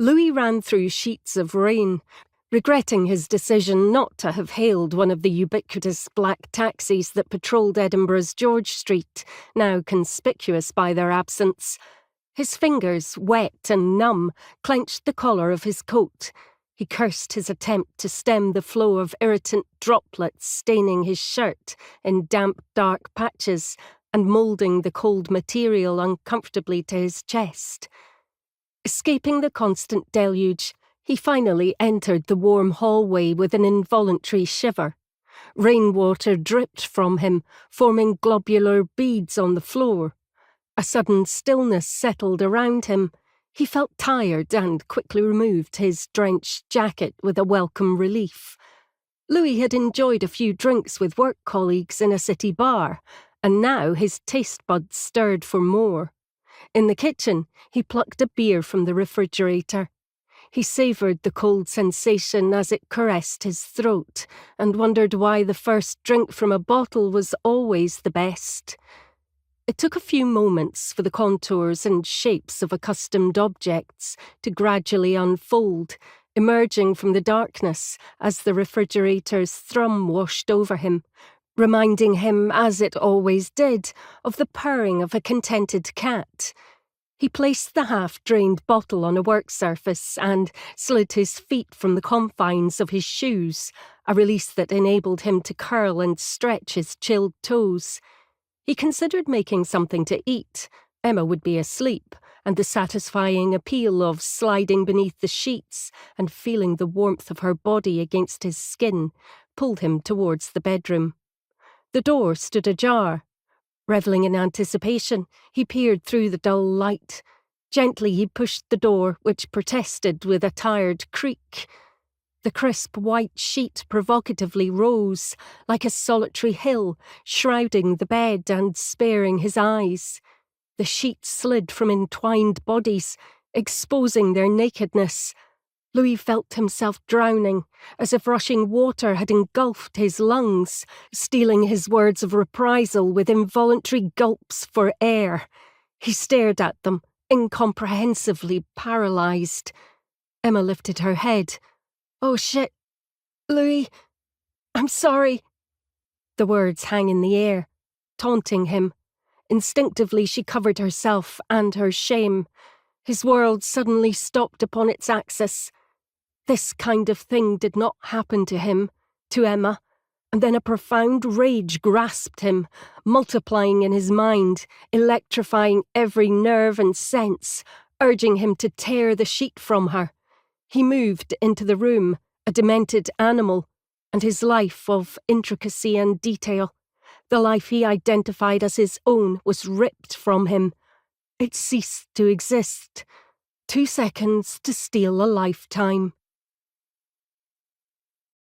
Louis ran through sheets of rain, regretting his decision not to have hailed one of the ubiquitous black taxis that patrolled Edinburgh's George Street, now conspicuous by their absence. His fingers, wet and numb, clenched the collar of his coat. He cursed his attempt to stem the flow of irritant droplets staining his shirt in damp, dark patches and moulding the cold material uncomfortably to his chest. Escaping the constant deluge, he finally entered the warm hallway with an involuntary shiver. Rainwater dripped from him, forming globular beads on the floor. A sudden stillness settled around him. He felt tired and quickly removed his drenched jacket with a welcome relief. Louis had enjoyed a few drinks with work colleagues in a city bar, and now his taste buds stirred for more. In the kitchen, he plucked a beer from the refrigerator. He savoured the cold sensation as it caressed his throat, and wondered why the first drink from a bottle was always the best. It took a few moments for the contours and shapes of accustomed objects to gradually unfold, emerging from the darkness as the refrigerator's thrum washed over him, reminding him, as it always did, of the purring of a contented cat. He placed the half-drained bottle on a work surface and slid his feet from the confines of his shoes, a release that enabled him to curl and stretch his chilled toes. He considered making something to eat. Emma would be asleep, and the satisfying appeal of sliding beneath the sheets and feeling the warmth of her body against his skin pulled him towards the bedroom. The door stood ajar. Revelling in anticipation, he peered through the dull light. Gently he pushed the door, which protested with a tired creak. The crisp white sheet provocatively rose, like a solitary hill, shrouding the bed and sparing his eyes. The sheet slid from entwined bodies, exposing their nakedness. Louis felt himself drowning, as if rushing water had engulfed his lungs, stealing his words of reprisal with involuntary gulps for air. He stared at them, incomprehensibly paralysed. Emma lifted her head. "Oh shit, Louis, I'm sorry." The words hang in the air, taunting him. Instinctively she covered herself and her shame. His world suddenly stopped upon its axis. This kind of thing did not happen to him, to Emma, and then a profound rage grasped him, multiplying in his mind, electrifying every nerve and sense, urging him to tear the sheet from her. He moved into the room, a demented animal, and his life of intricacy and detail, the life he identified as his own, was ripped from him. It ceased to exist. 2 seconds to steal a lifetime.